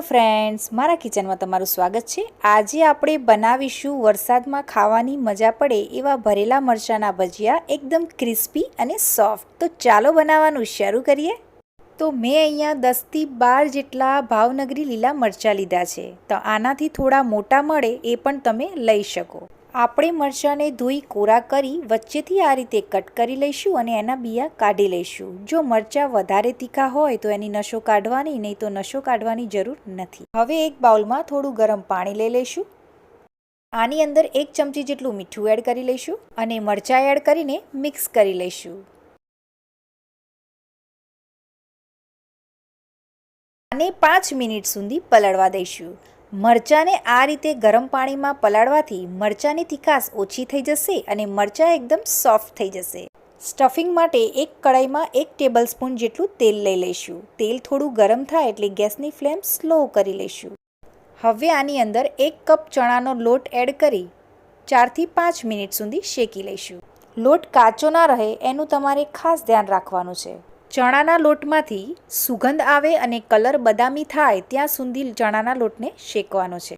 Friends, મારા કિચનમાં તમારું સ્વાગત છે। આજે આપણે બનાવીશું વરસાદમાં ખાવાની મજા પડે એવા ભરેલા મરચાના ભજીયા, એકદમ ક્રિસ્પી અને સોફ્ટ। તો ચાલો બનાવવાનું શરૂ કરીએ। તો મેં અહીંયા 10 થી 12 જેટલા ભાવનગરી લીલા મરચાં લીધા છે। તો આનાથી થોડા મોટા મળે એ પણ તમે લઈ શકો। આપણે મરચાંને ધોઈ કોરા કરી વચ્ચેથી આ રીતે કટ કરી લઈશું અને એના બિયા કાઢી લઈશું। જો મરચાં વધારે તીખા હોય તો એની નસો કાઢવાની, નહીં તો નસો કાઢવાની જરૂર નથી। હવે એક બાઉલમાં થોડું ગરમ પાણી લઈ લઈશું। આની અંદર 1 ચમચી જેટલું મીઠું એડ કરી લઈશું અને મરચાં એડ કરીને મિક્સ કરી લઈશું। આને 5 મિનિટ સુધી પલાળવા દઈશું। મરચાંને આ રીતે ગરમ પાણીમાં પલાળવાથી મરચાંની તીખાશ ઓછી થઈ જશે અને મરચાં એકદમ સોફ્ટ થઈ જશે। સ્ટફિંગ માટે એક કડાઈમાં 1 ટેબલસ્પૂન જેટલું તેલ લઈ લઈશું। તેલ થોડું ગરમ થાય એટલે ગેસની ફ્લેમ સ્લો કરી લઈશું। હવે આની અંદર 1 કપ ચણાનો લોટ એડ કરી 4 થી 5 મિનિટ સુધી શેકી લઈશું। લોટ કાચો ના રહે એનું તમારે ખાસ ધ્યાન રાખવાનું છે। ચણાના લોટમાંથી સુગંધ આવે અને કલર બદામી થાય ત્યાં સુધી ચણાના લોટને શેકવાનો છે।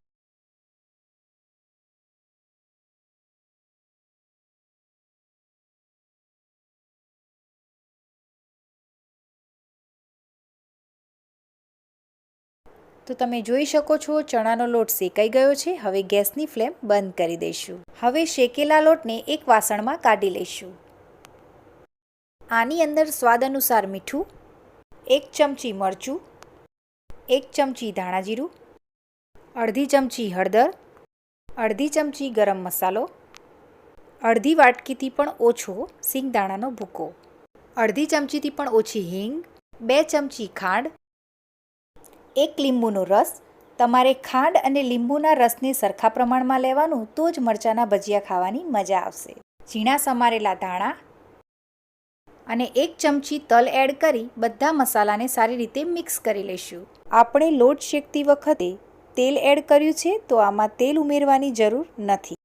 તો તમે જોઈ શકો છો ચણાનો લોટ શેકાઈ ગયો છે। હવે ગેસની ફ્લેમ બંધ કરી દઈશું। હવે શેકેલા લોટને એક વાસણમાં કાઢી લઈશું। આની અંદર સ્વાદ અનુસાર મીઠું, 1 ચમચી મરચું, 1 ચમચી ધાણા જીરું, અડધી ચમચી હળદર, અડધી ચમચી ગરમ મસાલો, અડધી વાટકીથી પણ ઓછો સિંગદાણાનો ભૂકો, અડધી ચમચીથી પણ ઓછી હિંગ, 2 ચમચી ખાંડ, 1 લીંબુનો રસ। તમારે ખાંડ અને લીંબુના રસને સરખા પ્રમાણમાં લેવાનું, તો જ મરચાંના ભજીયા ખાવાની મજા આવશે। ઝીણા સમારેલા ધાણા અને 1 ચમચી તલ એડ કરી બધા મસાલાને સારી રીતે મિક્સ કરી લઈશું। આપણે લોટ શેકતી વખતે તેલ એડ કર્યું છે, તો આમાં તેલ ઉમેરવાની જરૂર નથી।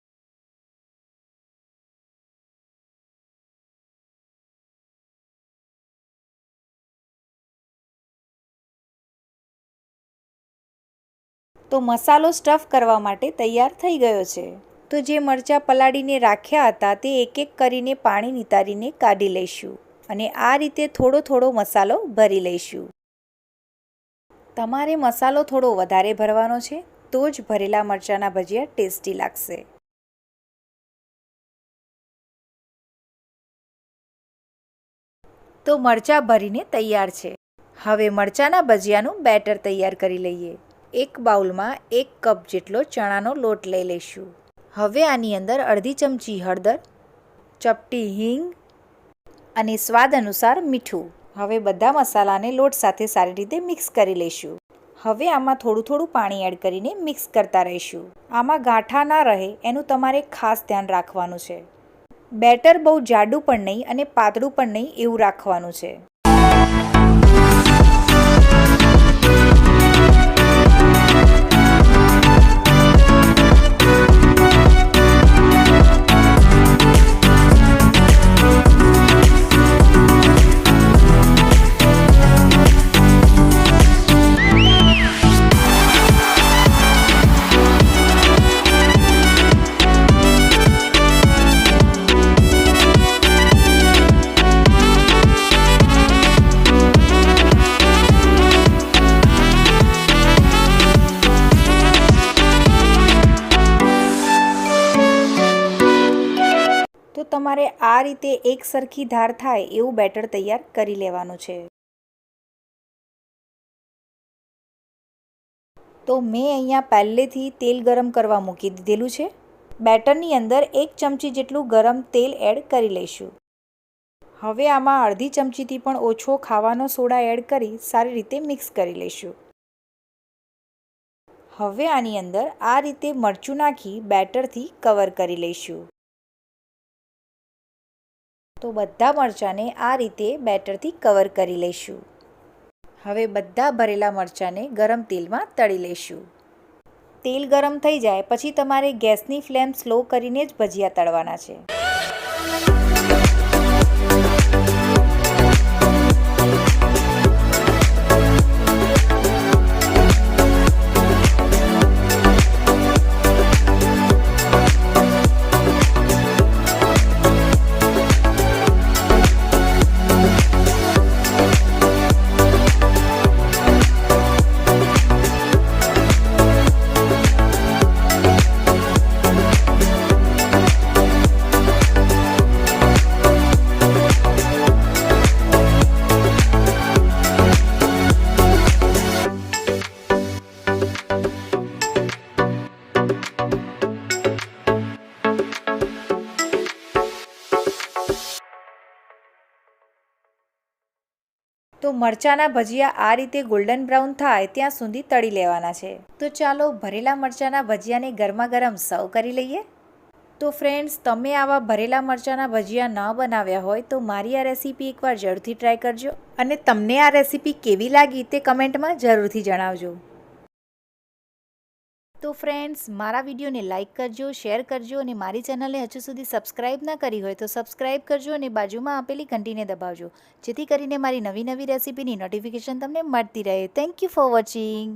તો મસાલો સ્ટફ કરવા માટે તૈયાર થઈ ગયો છે। તો જે મરચાં પલાળીને રાખ્યા હતા તે એક એક કરીને પાણી નિતારીને કાઢી લઈશું અને આ રીતે થોડો થોડો મસાલો ભરી લઈશું। તમારે મસાલો થોડો વધારે ભરવાનો છે, તો જ ભરેલા મરચાંના ભજીયા ટેસ્ટી લાગશે। તો મરચાં ભરીને તૈયાર છે। હવે મરચાંના ભજીયાનું બેટર તૈયાર કરી લઈએ। એક બાઉલમાં 1 કપ જેટલો ચણાનો લોટ લઈ લઈશું। હવે આની અંદર અડધી ચમચી હળદર, ચપટી હિંગ અને સ્વાદ અનુસાર મીઠું। હવે બધા મસાલાને લોટ સાથે સારી રીતે મિક્સ કરી લઈશું। હવે આમાં થોડું થોડું પાણી એડ કરીને મિક્સ કરતા રહીશું। આમાં ગાંઠા ના રહે એનું તમારે ખાસ ધ્યાન રાખવાનું છે। બેટર બહુ જાડું પણ નહીં અને પાતળું પણ નહીં એવું રાખવાનું છે। તો તમારે આ રીતે એક સરખી ધાર થાય એવું બેટર તૈયાર કરી લેવાનું છે। તો મેં અહીંયા પહેલેથી તેલ ગરમ કરવા મૂકી દીધેલું છે। બેટરની અંદર 1 ચમચી જેટલું ગરમ તેલ એડ કરી લઈશું। હવે આમાં અડધી ચમચીથી પણ ઓછો ખાવાનો સોડા એડ કરી સારી રીતે મિક્સ કરી લઈશું। હવે આની અંદર આ રીતે મરચું નાખી બેટરથી કવર કરી લઈશું। તો બધા મરચાંને આ રીતે બેટરથી કવર કરી લઈશું। હવે બધા ભરેલા મરચાંને ગરમ તેલમાં તળી લઈશું। તેલ ગરમ થઈ જાય પછી તમારે ગેસની ફ્લેમ સ્લો કરીને જ ભજીયા તળવાના છે। તો મરચાંના ભજીયા આ રીતે ગોલ્ડન બ્રાઉન થાય ત્યાં સુધી તળી લેવાના છે. તો ચાલો ભરેલા મરચાંના ભજીયાને ગરમા ગરમ સર્વ કરી લઈએ. તો ફ્રેન્ડ્સ, તમે આવા ભરેલા મરચાંના ભજીયા ન બનાવ્યા હોય તો મારી આ રેસીપી એકવાર જરૂરથી ટ્રાય કરજો અને તમને આ રેસીપી કેવી લાગી તે કમેન્ટમાં જરૂરથી જણાવજો. તો ફ્રેન્ડ્સ, મારા વિડીયોને લાઇક કરજો, શેર કરજો અને મારી ચેનલને હજુ સુધી સબસ્ક્રાઇબ ના કરી હોય તો સબસ્ક્રાઇબ કરજો અને બાજુમાં આપેલી ઘંટીને દબાવજો, જેથી કરીને મારી નવી રેસીપીની નોટિફિકેશન તમને મળતી રહે. Thank you for watching.